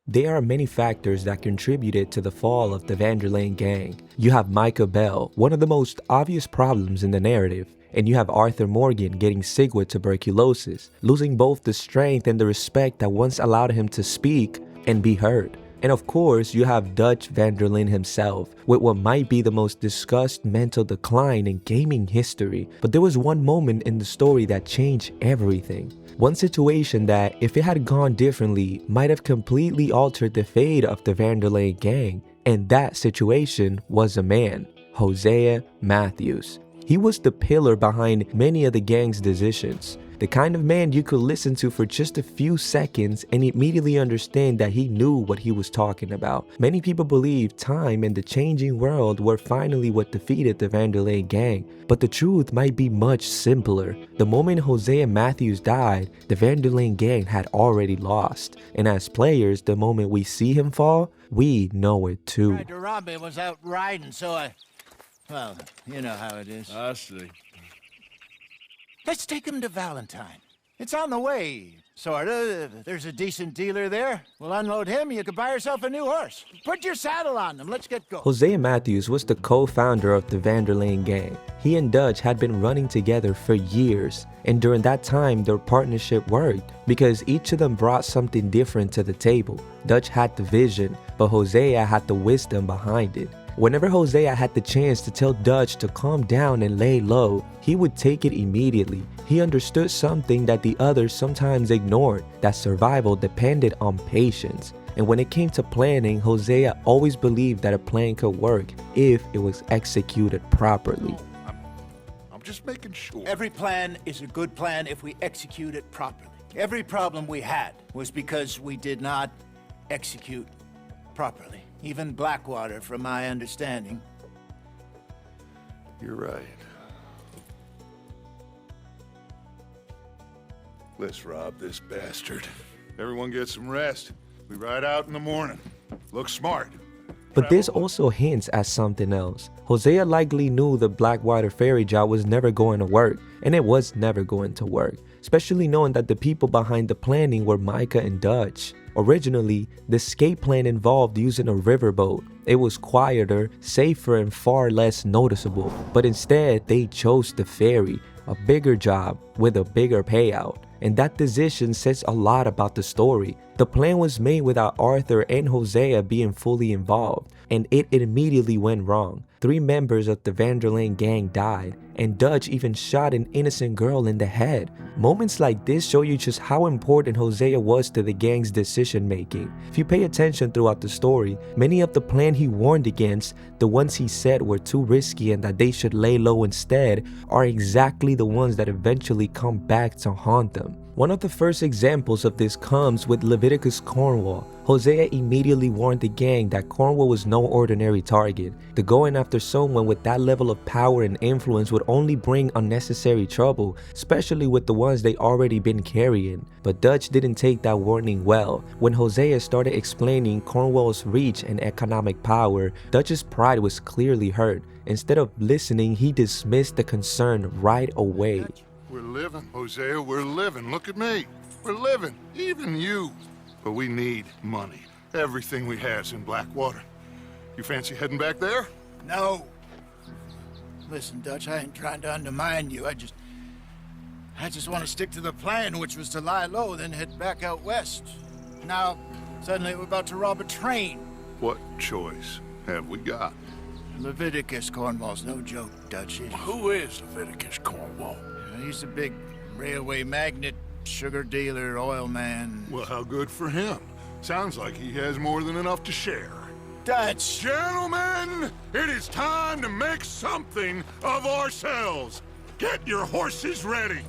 There are many factors that contributed to the fall of the Van der Linde gang. You have Micah, one of the most obvious problems in the narrative, and you have Arthur Morgan getting sick with tuberculosis, losing both the strength and the respect that once allowed him to speak and be heard. And of course, you have Dutch Van der Linde himself, with what might be the most discussed mental decline in gaming history. But there was one moment in the story that changed everything. One situation that, if it had gone differently, might have completely altered the fate of the Van der Linde gang. And that situation was a man, Hosea Matthews. He was the pillar behind many of the gang's decisions. The kind of man you could listen to for just a few seconds and immediately understand that he knew what he was talking about. Many people believe time and the changing world were finally what defeated the Van der Linde gang, but the truth might be much simpler. The moment Hosea Matthews died, the Van der Linde gang had already lost, and as players, the moment we see him fall, we know it too. Tried to rob me, was out riding, so well, you know how it is. I see. Let's take him to Valentine. It's on the way, sorta. There's a decent dealer there. We'll unload him, you could buy yourself a new horse. Put your saddle on him, let's get going. Hosea Matthews was the co-founder of the Van der Linde gang. He and Dutch had been running together for years, and during that time their partnership worked because each of them brought something different to the table. Dutch had the vision, but Hosea had the wisdom behind it. Whenever Hosea had the chance to tell Dutch to calm down and lay low, he would take it immediately. He understood something that the others sometimes ignored, that survival depended on patience. And when it came to planning, Hosea always believed that a plan could work if it was executed properly. I'm just making sure. Every plan is a good plan if we execute it properly. Every problem we had was because we did not execute properly. Even Blackwater, from my understanding. You're right. Let's rob this bastard. Everyone get some rest. We ride out in the morning. Look smart. But this also hints at something else. Hosea likely knew the Blackwater ferry job was never going to work, and it was never going to work, especially knowing that the people behind the planning were Micah and Dutch. Originally, the escape plan involved using a riverboat. It was quieter, safer, and far less noticeable, but instead they chose the ferry, a bigger job with a bigger payout. And that decision says a lot about the story. The plan was made without Arthur and Hosea being fully involved, and it immediately went wrong. 3 members of the Van der Linde gang died, and Dutch even shot an innocent girl in the head. Moments like this show you just how important Hosea was to the gang's decision making. If you pay attention throughout the story, many of the plan he warned against, the ones he said were too risky and that they should lay low instead, are exactly the ones that eventually come back to haunt them. One of the first examples of this comes with Leviticus Cornwall. Hosea immediately warned the gang that Cornwall was no ordinary target. The going after someone with that level of power and influence would only bring unnecessary trouble, especially with the ones they already been carrying. But Dutch didn't take that warning well. When Hosea started explaining Cornwall's reach and economic power, Dutch's pride was clearly hurt. Instead of listening, he dismissed the concern right away. We're living, Hosea, we're living. Look at me. We're living, even you. But we need money. Everything we have's in Blackwater. You fancy heading back there? No. Listen, Dutch, I ain't trying to undermine you. I just want to stick to the plan, which was to lie low, then head back out west. Now, suddenly we're about to rob a train. What choice have we got? Leviticus Cornwall's no joke, Dutch. Who is Leviticus Cornwall? He's a big railway magnate, sugar dealer, oil man. Well, how good for him. Sounds like he has more than enough to share. Dutch! Gentlemen, it is time to make something of ourselves. Get your horses ready.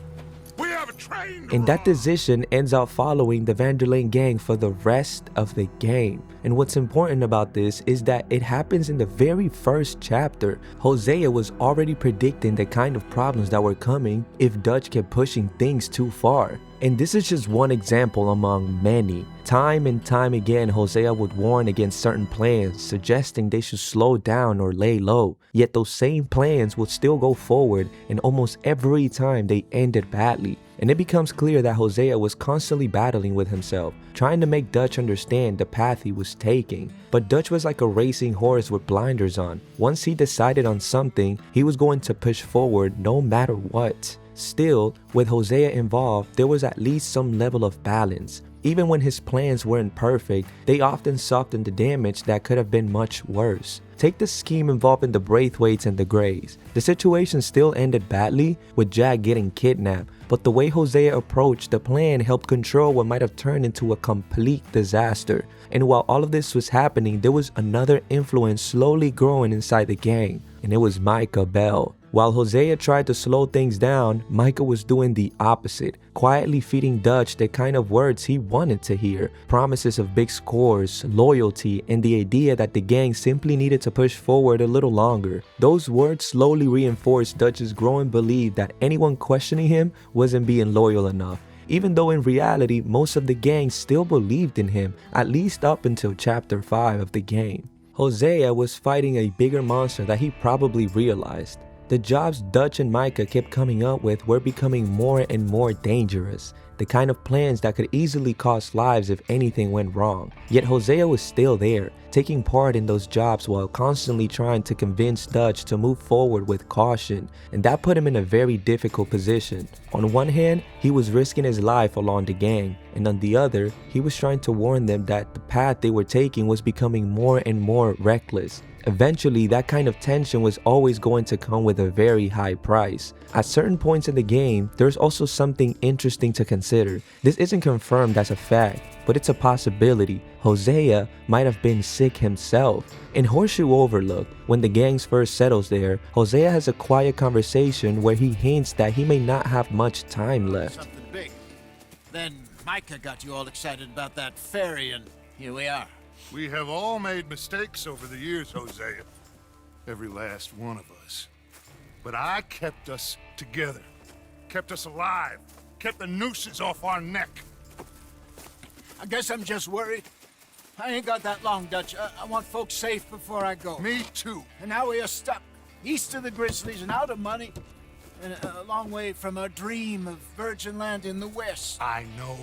We have a train to And that run. decision ends up following the Van der Linde gang for the rest of the game. And what's important about this is that it happens in the very first chapter. Hosea was already predicting the kind of problems that were coming if Dutch kept pushing things too far. And this is just one example among many. Time and time again, Hosea would warn against certain plans, suggesting they should slow down or lay low. Yet those same plans would still go forward, and almost every time they ended badly. and it becomes clear that Hosea was constantly battling with himself, trying to make Dutch understand the path he was taking. But Dutch was like a racing horse with blinders on. Once he decided on something, he was going to push forward no matter what. Still, with Hosea involved, there was at least some level of balance. Even when his plans weren't perfect, they often softened the damage that could have been much worse. Take the scheme involving the Braithwaites and the Greys. The situation still ended badly, with Jack getting kidnapped, but the way Hosea approached the plan helped control what might have turned into a complete disaster. And while all of this was happening, there was another influence slowly growing inside the gang, and it was Micah Bell. While Hosea tried to slow things down, Micah was doing the opposite, quietly feeding Dutch the kind of words he wanted to hear, promises of big scores, loyalty, and the idea that the gang simply needed to push forward a little longer. Those words slowly reinforced Dutch's growing belief that anyone questioning him wasn't being loyal enough, even though in reality most of the gang still believed in him, at least up until chapter 5 of the game. Hosea was fighting a bigger monster that he probably realized. The jobs Dutch and Micah kept coming up with were becoming more and more dangerous, the kind of plans that could easily cost lives if anything went wrong. Yet Hosea was still there, taking part in those jobs while constantly trying to convince Dutch to move forward with caution, and that put him in a very difficult position. On one hand, he was risking his life along the gang, and on the other, he was trying to warn them that the path they were taking was becoming more and more reckless. Eventually, that kind of tension was always going to come with a very high price. At certain points in the game, there's also something interesting to consider. This isn't confirmed as a fact, but it's a possibility. Hosea might have been sick himself. In Horseshoe Overlook, when the gang first settles there, Hosea has a quiet conversation where he hints that he may not have much time left. Something big. Then Micah got you all excited about that ferry, and here we are. We have all made mistakes over the years, Hosea. Every last one of us. But I kept us together. Kept us alive. Kept the nooses off our neck. I guess I'm just worried. I ain't got that long, Dutch. I want folks safe before I go. Me too. And now we are stuck, east of the Grizzlies and out of money, and a long way from our dream of virgin land in the west. I know,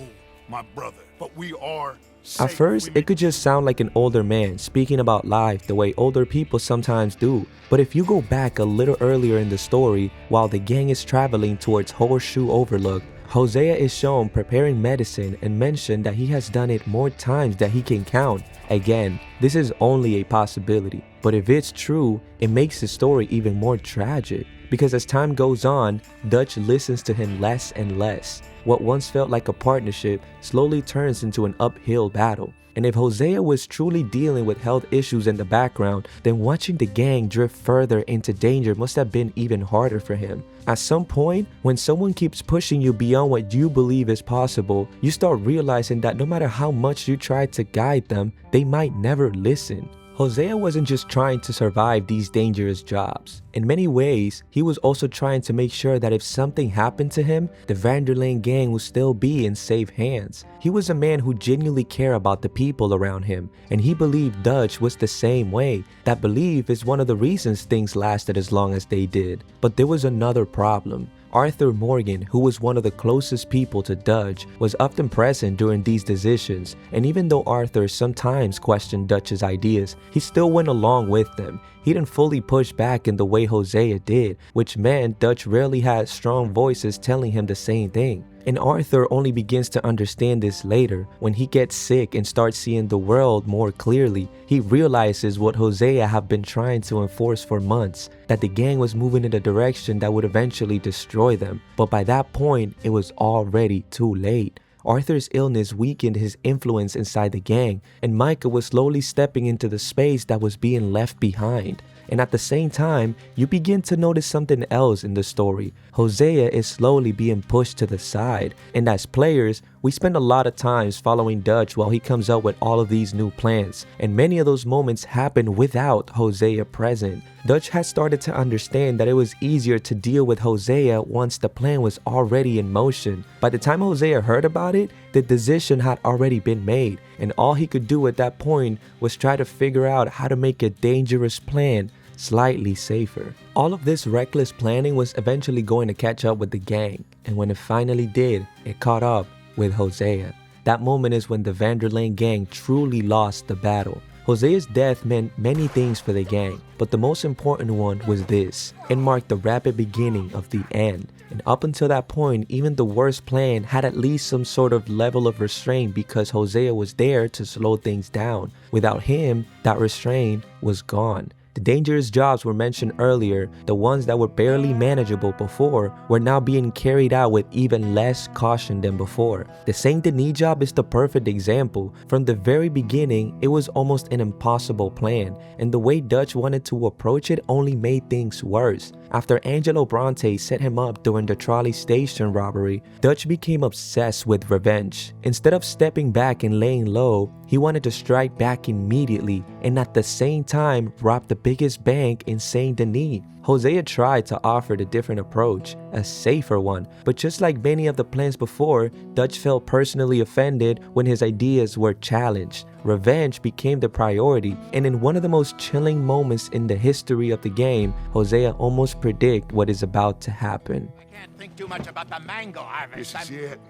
my brother, but we are safe. At first, it could just sound like an older man speaking about life the way older people sometimes do. But if you go back a little earlier in the story, while the gang is traveling towards Horseshoe Overlook, Hosea is shown preparing medicine and mentioned that he has done it more times than he can count. Again, this is only a possibility, but if it's true, it makes the story even more tragic. Because as time goes on, Dutch listens to him less and less. What once felt like a partnership slowly turns into an uphill battle. And if Hosea was truly dealing with health issues in the background, then watching the gang drift further into danger must have been even harder for him. At some point, when someone keeps pushing you beyond what you believe is possible, you start realizing that no matter how much you try to guide them, they might never listen. Hosea wasn't just trying to survive these dangerous jobs. In many ways, he was also trying to make sure that if something happened to him, the Van der Linde gang would still be in safe hands. He was a man who genuinely cared about the people around him, and he believed Dutch was the same way. That belief is one of the reasons things lasted as long as they did. But there was another problem. Arthur Morgan, who was one of the closest people to Dutch, was often present during these decisions, and even though Arthur sometimes questioned Dutch's ideas, he still went along with them. He didn't fully push back in the way Hosea did, which meant Dutch rarely had strong voices telling him the same thing. And Arthur only begins to understand this later. When he gets sick and starts seeing the world more clearly, he realizes what Hosea had been trying to enforce for months, that the gang was moving in a direction that would eventually destroy them. But by that point, it was already too late. Arthur's illness weakened his influence inside the gang, and Micah was slowly stepping into the space that was being left behind. And at the same time, you begin to notice something else in the story. Hosea is slowly being pushed to the side, and as players, we spend a lot of times following Dutch while he comes up with all of these new plans, and many of those moments happen without Hosea present. Dutch had started to understand that it was easier to deal with Hosea once the plan was already in motion. By the time Hosea heard about it, the decision had already been made, and all he could do at that point was try to figure out how to make a dangerous plan slightly safer. All of this reckless planning was eventually going to catch up with the gang, and when it finally did, it caught up with Hosea. That moment is when the Van der Linde gang truly lost the battle. Hosea's death meant many things for the gang, but the most important one was this. It marked the rapid beginning of the end. And up until that point, even the worst plan had at least some sort of level of restraint because Hosea was there to slow things down. Without him, that restraint was gone. The dangerous jobs were mentioned earlier, the ones that were barely manageable before, were now being carried out with even less caution than before. The Saint Denis job is the perfect example. From the very beginning, it was almost an impossible plan, and the way Dutch wanted to approach it only made things worse. After Angelo Bronte set him up during the trolley station robbery, Dutch became obsessed with revenge. Instead of stepping back and laying low, he wanted to strike back immediately and at the same time rob the biggest bank in Saint Denis. Hosea tried to offer a different approach, a safer one, but just like many of the plans before, Dutch felt personally offended when his ideas were challenged. Revenge became the priority, and in one of the most chilling moments in the history of the game, Hosea almost predicted what is about to happen. I can't think too much about the mango harvest. This is it.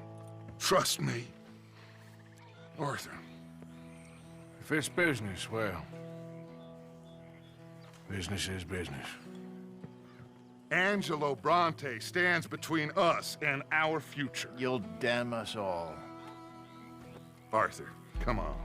Trust me. Arthur. If it's business, well, business is business. Angelo Bronte stands between us and our future. You'll damn us all. Arthur, come on.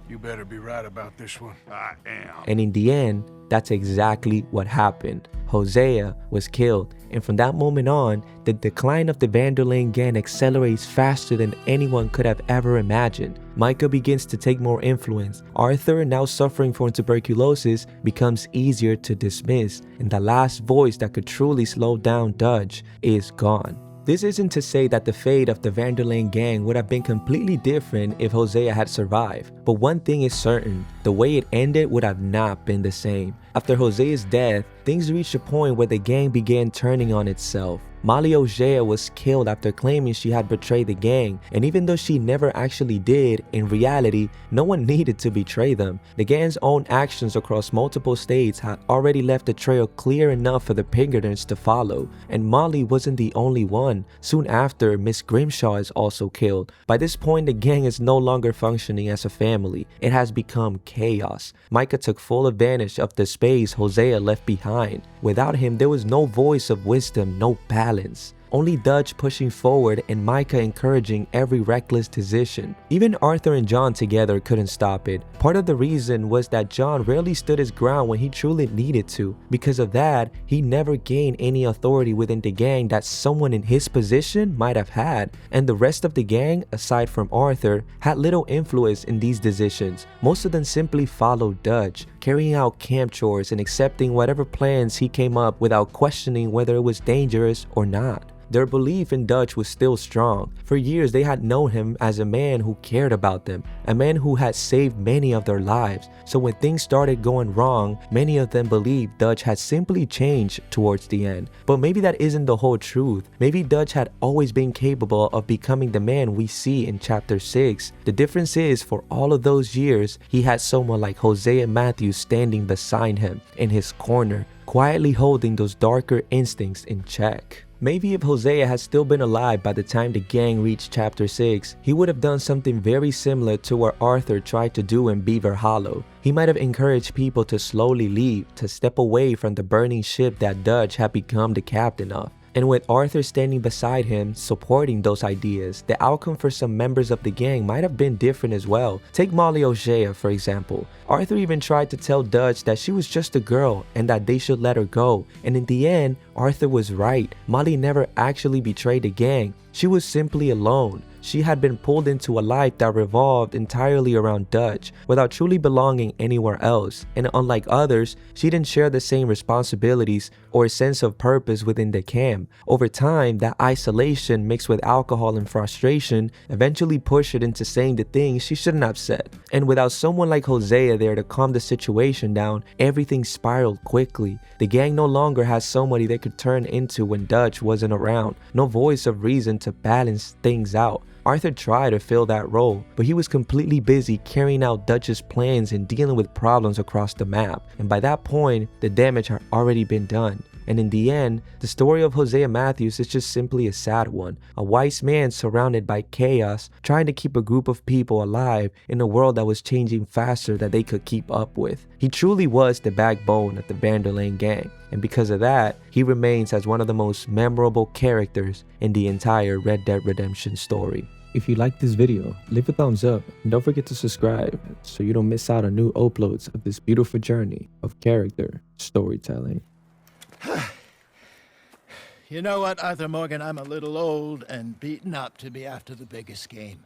You better be right about this one. I am. And in the end, that's exactly what happened. Hosea was killed, and from that moment on, the decline of the Van der Linde gang accelerates faster than anyone could have ever imagined. Micah begins to take more influence. Arthur, now suffering from tuberculosis, becomes easier to dismiss, and the last voice that could truly slow down Dutch is gone. This isn't to say that the fate of the Van der Linde gang would have been completely different if Hosea had survived, but one thing is certain, the way it ended would have not been the same. After Hosea's death, things reached a point where the gang began turning on itself. Molly Hosea was killed after claiming she had betrayed the gang, and even though she never actually did, in reality, no one needed to betray them. The gang's own actions across multiple states had already left a trail clear enough for the Pinkertons to follow, and Molly wasn't the only one. Soon after, Miss Grimshaw is also killed. By this point, the gang is no longer functioning as a family. It has become chaos. Micah took full advantage of the space Hosea left behind. Without him, there was no voice of wisdom, no balance. Only Dutch pushing forward and Micah encouraging every reckless decision. Even Arthur and John together couldn't stop it. Part of the reason was that John rarely stood his ground when he truly needed to. Because of that, he never gained any authority within the gang that someone in his position might have had. And the rest of the gang, aside from Arthur, had little influence in these decisions. Most of them simply followed Dutch, carrying out camp chores and accepting whatever plans he came up without questioning whether it was dangerous or not. Their belief in Dutch was still strong. For years, they had known him as a man who cared about them, a man who had saved many of their lives. So when things started going wrong, many of them believed Dutch had simply changed towards the end. But maybe that isn't the whole truth. Maybe Dutch had always been capable of becoming the man we see in chapter 6. The difference is, for all of those years, he had someone like Hosea Matthews standing beside him, in his corner, quietly holding those darker instincts in check. Maybe if Hosea had still been alive by the time the gang reached chapter 6, he would have done something very similar to what Arthur tried to do in Beaver Hollow. He might have encouraged people to slowly leave, to step away from the burning ship that Dutch had become the captain of. And with Arthur standing beside him, supporting those ideas, the outcome for some members of the gang might have been different as well. Take Molly Hosea, for example. Arthur even tried to tell Dutch that she was just a girl and that they should let her go. And in the end, Arthur was right. Molly never actually betrayed the gang. She was simply alone. She had been pulled into a life that revolved entirely around Dutch, without truly belonging anywhere else. And unlike others, she didn't share the same responsibilities or sense of purpose within the camp. Over time, that isolation mixed with alcohol and frustration eventually pushed her into saying the things she shouldn't have said. And without someone like Hosea there to calm the situation down, everything spiraled quickly. The gang no longer had somebody they could turn into when Dutch wasn't around. No voice of reason to balance things out. Arthur tried to fill that role, but he was completely busy carrying out Dutch's plans and dealing with problems across the map, and by that point, the damage had already been done. And in the end, the story of Hosea Matthews is just simply a sad one. A wise man surrounded by chaos, trying to keep a group of people alive in a world that was changing faster than they could keep up with. He truly was the backbone of the Van der Linde gang, and because of that, he remains as one of the most memorable characters in the entire Red Dead Redemption story. If you liked this video, leave a thumbs up and don't forget to subscribe so you don't miss out on new uploads of this beautiful journey of character storytelling. You know what, Arthur Morgan? I'm a little old and beaten up to be after the biggest game.